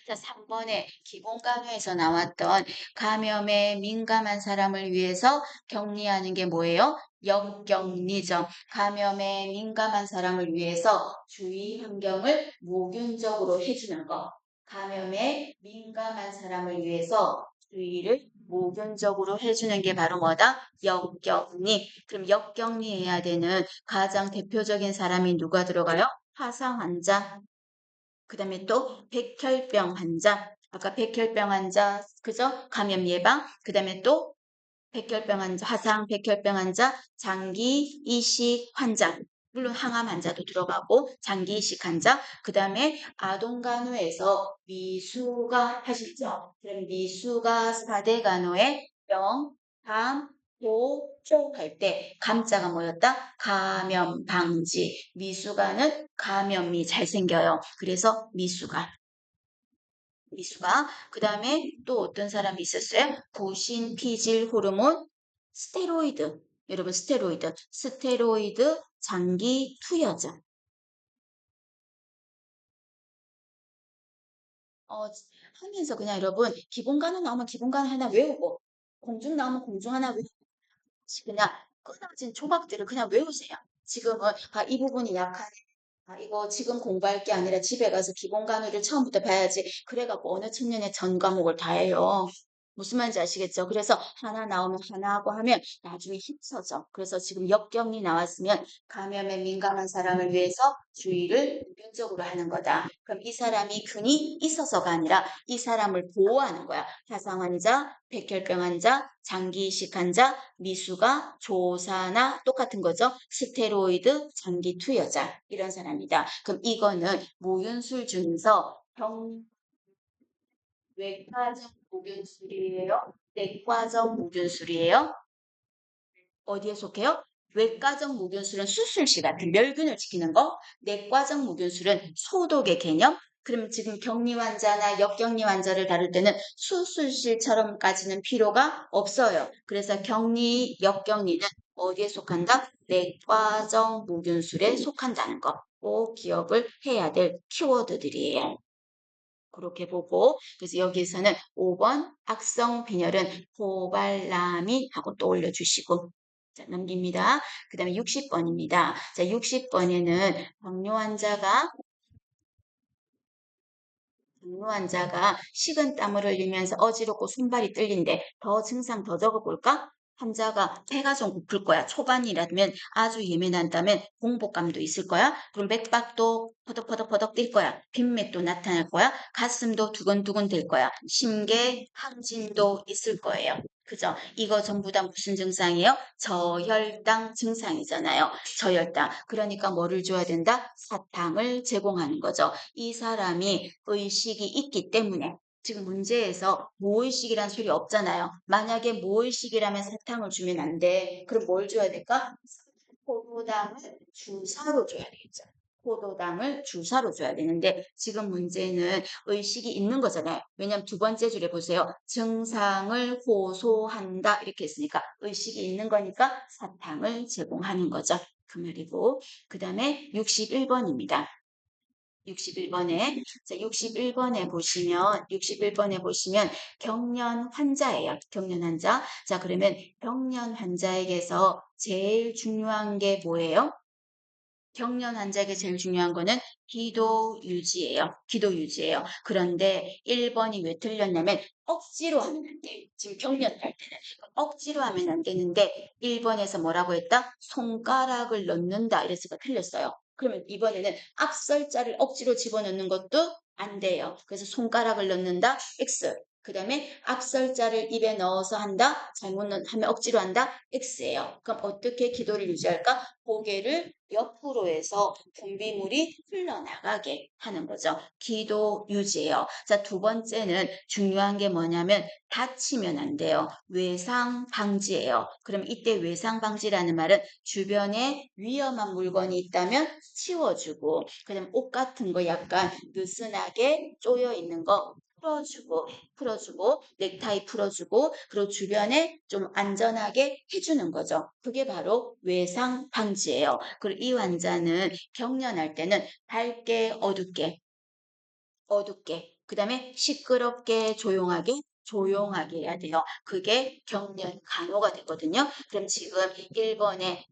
자, 3번에 기본간호에서 나왔던 감염에 민감한 사람을 위해서 격리하는 게 뭐예요? 역격리죠. 감염에 민감한 사람을 위해서 주위 환경을 무균적으로 해주는 거. 감염에 민감한 사람을 위해서 주의를 무균적으로 해주는 게 바로 뭐다? 역격리. 그럼 역격리해야 되는 가장 대표적인 사람이 누가 들어가요? 화상 환자. 그 다음에 또 백혈병 환자. 아까 백혈병 환자, 그죠? 감염 예방. 그 다음에 또 백혈병 환자, 화상 백혈병 환자, 장기 이식 환자. 물론 항암 환자도 들어가고 장기 이식 환자. 그 다음에 아동 간호에서 미수가 하시죠. 그럼 미수가 4대 간호의 병, 담, 도, 쪽 할 때 감자가 뭐였다? 감염 방지. 미수가는 감염이 잘 생겨요. 그래서 미수가. 미수가. 그 다음에 또 어떤 사람이 있었어요? 고신피질 호르몬 스테로이드. 여러분 스테로이드 장기 투여제. 어, 하면서 그냥 여러분 기본 간호 나오면 기본 간호 하나 외우고 공중 나오면 공중 하나 외우고 그냥 끊어진 조각들을 그냥 외우세요. 지금은 이 부분이 약하네. 이거 지금 공부할 게 아니라 집에 가서 기본 간호를 처음부터 봐야지. 그래갖고 어느 청년의 전 과목을 다 해요. 무슨 말인지 아시겠죠? 그래서 하나 나오면 하나 하고 하면 나중에 힘써져. 그래서 지금 역경이 나왔으면 감염에 민감한 사람을 위해서 주의를 유연적으로 하는 거다. 그럼 이 사람이 균이 있어서가 아니라 이 사람을 보호하는 거야. 화상 환자, 백혈병 환자, 장기 이식 환자, 미수가, 조사나 똑같은 거죠. 스테로이드, 장기 투여자 이런 사람이다. 그럼 이거는 무윤술 중에서 외과적 무균술이에요? 내과적 무균술이에요? 어디에 속해요? 외과적 무균술은 수술시 같은 멸균을 지키는 거, 내과적 무균술은 소독의 개념. 그럼 지금 격리 환자나 역격리 환자를 다룰 때는 수술실처럼까지는 필요가 없어요. 그래서 격리, 역격리는 어디에 속한다? 내과적 무균술에 속한다는 거. 꼭 기억을 해야 될 키워드들이에요. 그렇게 보고 그래서 여기에서는 5번 악성 빈혈은 호발라민 하고 또 올려주시고 자, 넘깁니다. 그 다음에 60번입니다. 자, 60번에는 당뇨 환자가 식은땀을 흘리면서 어지럽고 손발이 떨린데 더 증상 더 적어볼까? 환자가 배가 좀 고플 거야. 초반이라면 아주 예민한다면 공복감도 있을 거야. 그럼 맥박도 퍼덕퍼덕퍼덕 뛸 거야. 빈맥도 나타날 거야. 가슴도 두근두근 될 거야. 심계, 항진도 있을 거예요. 그죠? 이거 전부 다 무슨 증상이에요? 저혈당 증상이잖아요. 저혈당. 그러니까 뭐를 줘야 된다? 사탕을 제공하는 거죠. 이 사람이 의식이 있기 때문에 지금 문제에서 무의식이란 소리 없잖아요. 만약에 무의식이라면 사탕을 주면 안 돼. 그럼 뭘 줘야 될까? 포도당을 주사로 줘야 되겠죠. 포도당을 주사로 줘야 되는데 지금 문제는 의식이 있는 거잖아요. 왜냐하면 두 번째 줄에 보세요. 증상을 호소한다 이렇게 했으니까 의식이 있는 거니까 사탕을 제공하는 거죠. 그 말이고 그 다음에 61번입니다. 61번에 자, 61번에 보시면 경련 환자예요. 경련 환자. 자, 그러면 경련 환자에게서 제일 중요한 게 뭐예요? 경련 환자에게 제일 중요한 거는 기도 유지예요. 기도 유지예요. 그런데 1번이 왜 틀렸냐면 억지로 하면 안 돼요. 지금 경련을 할 때는 억지로 하면 안 되는데 1번에서 뭐라고 했다? 손가락을 넣는다 이랬으니까 틀렸어요. 그러면 이번에는 앞설자를 억지로 집어넣는 것도 안 돼요. 그래서 손가락을 넣는다. X. 그 다음에 악설자를 입에 넣어서 한다. 하면 억지로 한다. X예요. 그럼 어떻게 기도를 유지할까? 고개를 옆으로 해서 분비물이 흘러나가게 하는 거죠. 기도 유지예요. 자, 두 번째는 중요한 게 뭐냐면 다치면 안 돼요. 외상 방지예요. 그럼 이때 외상 방지라는 말은 주변에 위험한 물건이 있다면 치워주고, 그다음 옷 같은 거 약간 느슨하게 쪼여 있는 거 풀어주고, 넥타이 풀어주고, 그리고 주변에 좀 안전하게 해주는 거죠. 그게 바로 외상 방지예요. 그리고 이 환자는 경련할 때는 밝게 어둡게, 그 다음에 시끄럽게 조용하게 해야 돼요. 그게 경련 간호가 되거든요. 그럼 지금 1번에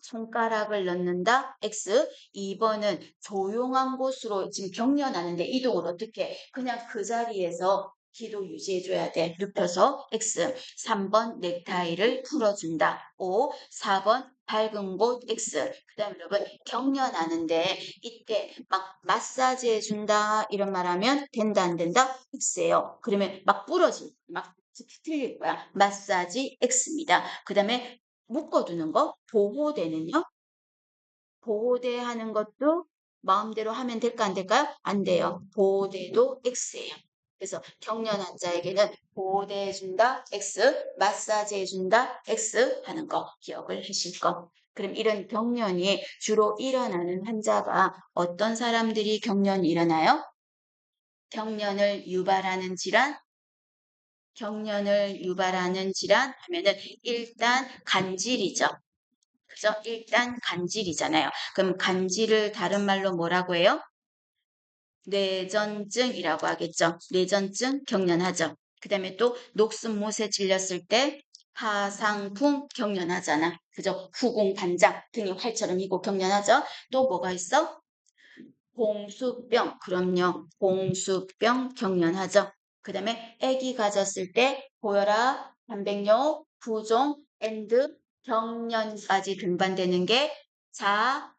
손가락을 넣는다. X. 2번은 조용한 곳으로 지금 경련하는데 이동을 어떻게 그냥 그 자리에서 기도 유지해줘야 돼. 눕혀서 X. 3번 넥타이를 풀어준다. O. 4번 밝은 곳 X. 그 다음에 여러분 경련하는데 이때 막 마사지 해준다 이런 말하면 된다 안 된다? X예요. 그러면 막 틀릴 거야. 마사지 X입니다. 그 다음에 묶어두는 거 보호대는요. 보호대 하는 것도 마음대로 하면 될까 안 될까요? 안 돼요. 보호대도 X예요. 그래서 경련 환자에게는 보호대 해준다 X, 마사지 해준다 X 하는 거 기억을 하실 거. 그럼 이런 경련이 주로 일어나는 환자가 어떤 사람들이 경련이 일어나요? 경련을 유발하는 질환, 경련을 유발하는 질환 하면은 일단 간질이죠. 그죠? 일단 간질이잖아요. 그럼 간질을 다른 말로 뭐라고 해요? 뇌전증이라고 하겠죠. 뇌전증 경련하죠. 그 다음에 또 녹슨못에 찔렸을 때 하상풍 경련하잖아. 그죠? 후궁반장 등이 활처럼 이고 경련하죠. 또 뭐가 있어? 홍수병. 그럼요. 홍수병 경련하죠. 그 다음에 아기 가졌을 때 고혈압, 단백뇨, 부종, 앤드 경련까지 등반되는 게 자간증.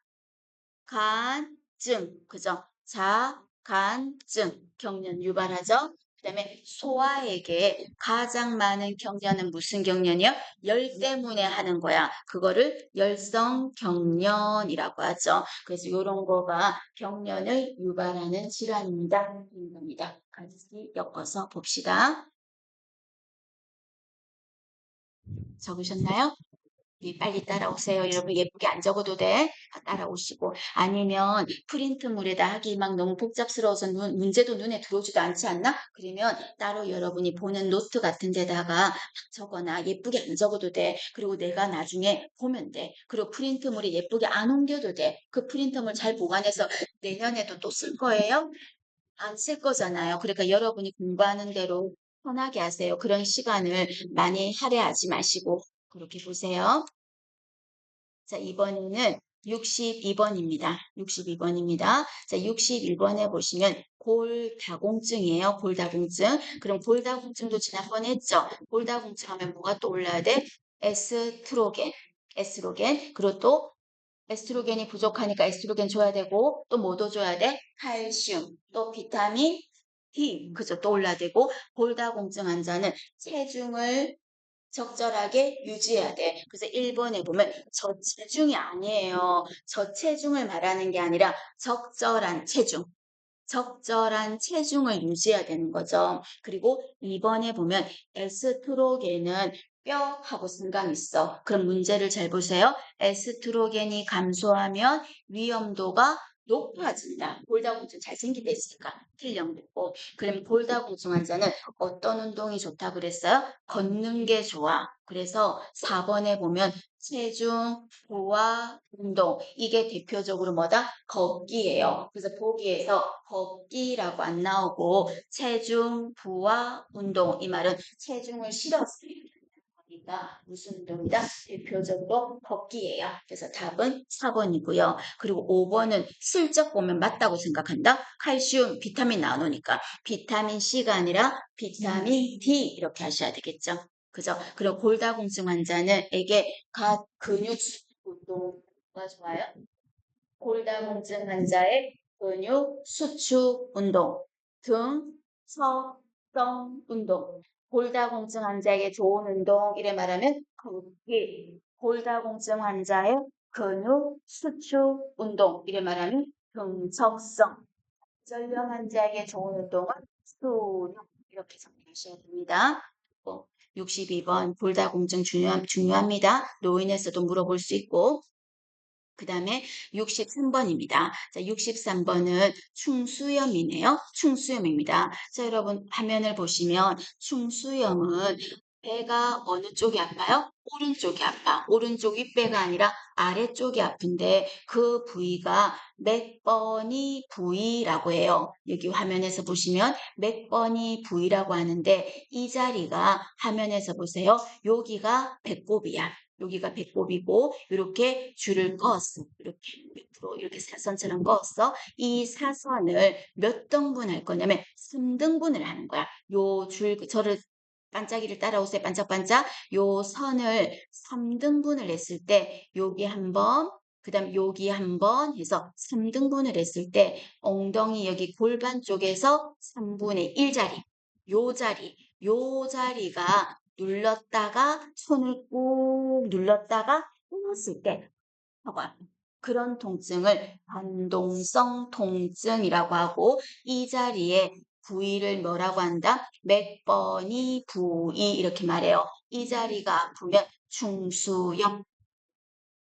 그죠? 자간증 경련 유발하죠. 그다음에 소아에게 가장 많은 경련은 무슨 경련이요? 열 때문에 하는 거야. 그거를 열성 경련이라고 하죠. 그래서 이런 거가 경련을 유발하는 질환입니다. 입니다. 같이 엮어서 봅시다. 적으셨나요? 빨리 따라오세요. 여러분 예쁘게 안 적어도 돼. 따라오시고 아니면 프린트물에다 하기 막 너무 복잡스러워서 문제도 눈에 들어오지도 않지 않나? 그러면 따로 여러분이 보는 노트 같은 데다가 막 적거나 예쁘게 안 적어도 돼. 그리고 내가 나중에 보면 돼. 그리고 프린트물이 예쁘게 안 옮겨도 돼. 그 프린트물 잘 보관해서 내년에도 또 쓸 거예요? 안 쓸 거잖아요. 그러니까 여러분이 공부하는 대로 편하게 하세요. 그런 시간을 많이 할애하지 마시고 그렇게 보세요. 자, 이번에는 62번입니다. 62번입니다. 자, 61번에 보시면 골다공증이에요. 골다공증. 그럼 골다공증도 지난번에 했죠. 골다공증 하면 뭐가 또 올라야 돼? 에스트로겐. 그리고 또 에스트로겐이 부족하니까 에스트로겐 줘야 되고 또 뭐도 줘야 돼? 칼슘, 또 비타민 D. 그죠? 또 올라야 되고 골다공증 환자는 체중을 적절하게 유지해야 돼. 그래서 1번에 보면 저체중이 아니에요. 저체중을 말하는 게 아니라 적절한 체중을 유지해야 되는 거죠. 그리고 2번에 보면 에스트로겐은 뼈하고 상관이 있어. 그럼 문제를 잘 보세요. 에스트로겐이 감소하면 위험도가 높아진다. 골다공증 잘생기게 있으니까 틀렸고. 그럼 골다공증 환자는 어떤 운동이 좋다 그랬어요? 걷는 게 좋아. 그래서 4번에 보면 체중, 부하, 운동. 이게 대표적으로 뭐다? 걷기예요. 그래서 보기에서 걷기라고 안 나오고 체중, 부하, 운동. 이 말은 체중을 실어서 거기가 무슨 운동이다? 대표적으로 걷기예요. 그래서 답은 4번이고요. 그리고 5번은 슬쩍 보면 맞다고 생각한다. 칼슘, 비타민 나누니까 비타민 C가 아니라 비타민 D 이렇게 하셔야 되겠죠. 그죠? 그리고 골다공증 환자는 에게 근육 운동가 좋아요. 골다공증 환자의 근육 수축 운동, 등, 서, 성 운동, 골다공증 환자에게 좋은 운동 이래 말하면 걷기, 골다공증 환자의 근육 수축 운동 이래 말하면 등척성, 전령 환자에게 좋은 운동은 수영 이렇게 정리하셔야 됩니다. 62번 골다공증 중요합니다. 노인에서도 물어볼 수 있고 그 다음에 63번입니다. 자, 63번은 충수염이네요. 충수염입니다. 자, 여러분 화면을 보시면 충수염은 배가 어느 쪽이 아파요? 오른쪽이 아파. 오른쪽 윗배가 아니라 아래쪽이 아픈데 그 부위가 맥버니 부위라고 해요. 여기 화면에서 보시면 맥버니 부위라고 하는데 이 자리가 화면에서 보세요. 여기가 배꼽이야. 여기가 배꼽이고 이렇게 줄을 그었어. 이렇게 밑으로 이렇게 사선처럼 그었어. 이 사선을 몇 등분 할 거냐면 3등분을 하는 거야. 요 줄, 저를 반짝이를 따라오세요. 반짝반짝. 요 선을 3등분을 했을 때 여기 한 번, 그 다음 여기 한 번 해서 3등분을 했을 때 엉덩이 여기 골반 쪽에서 3분의 1 자리, 요 자리가 눌렀다가 손을 꾹 눌렀다가 끊었을 때 봐봐. 그런 통증을 반동성 통증이라고 하고 이 자리에 부위를 뭐라고 한다? 맥버니 부위 이렇게 말해요. 이 자리가 아프면 중수염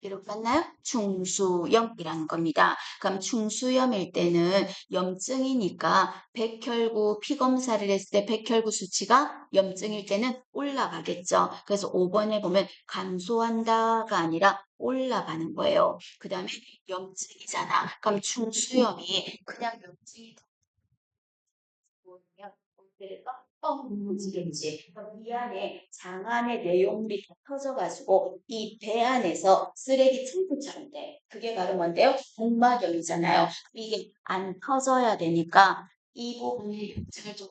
이렇게 맞나요? 중수염이라는 겁니다. 그럼 중수염일 때는 염증이니까 백혈구 피 검사를 했을 때 백혈구 수치가 염증일 때는 올라가겠죠. 그래서 5번에 보면 감소한다가 아니라 올라가는 거예요. 그 다음에 염증이잖아. 그럼 중수염이 그냥 염증이 보면 어때가 움직이지. 그럼 이 안에 장 안에 내용물이 다 터져가지고 이 배 안에서 쓰레기 층프처럼 돼. 그게 바로 뭔데요? 복막염이잖아요. 이게 안 터져야 되니까 이 부분의 염증을 좀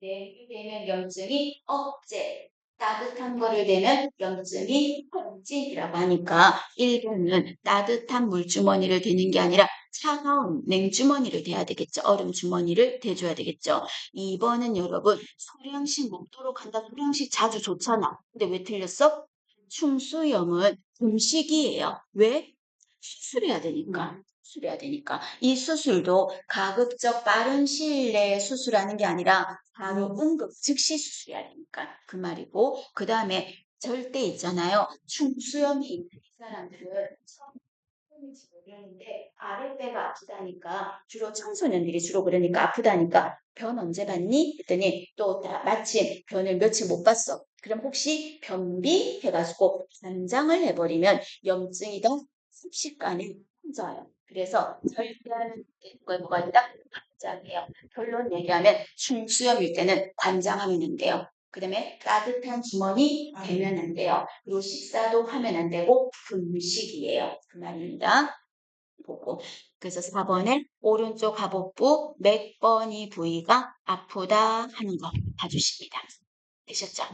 내리되면 염증이 억제, 따뜻한 거를 대면 염증이 확진이라고 하니까 1번은 따뜻한 물주머니를 대는 게 아니라 차가운 냉주머니를 대야 되겠죠. 얼음 주머니를 대줘야 되겠죠. 2번은 여러분 소량씩 먹도록 한다. 소량씩 자주 좋잖아. 근데 왜 틀렸어? 충수염은 음식이에요. 왜? 수술해야 되니까. 수술해야 되니까. 이 수술도 가급적 빠른 시일 내에 수술하는 게 아니라 바로 응급 즉시 수술해야 되니까 그 말이고 그 다음에 절대 있잖아요. 충수염이 있는 이 사람들은 처음인지 모르는데 아랫배가 아프다니까 주로 청소년들이 주로 그러니까 아프다니까 변 언제 봤니? 했더니 또 마침 변을 며칠 못 봤어. 그럼 혹시 변비 해가지고 단장을 해버리면 염증이 더 순식간에 퍼져요. 그래서 절대하는 걸 뭐가 있다? 관장이에요. 결론 얘기하면 충수염일 때는 관장하면 안 돼요. 그 다음에 따뜻한 주머니 대면 안 돼요. 그리고 식사도 하면 안 되고 금식이에요. 그 말입니다. 보고. 그래서 4번에 오른쪽 하복부 맥버니 부위가 아프다 하는 거 봐주십니다. 되셨죠?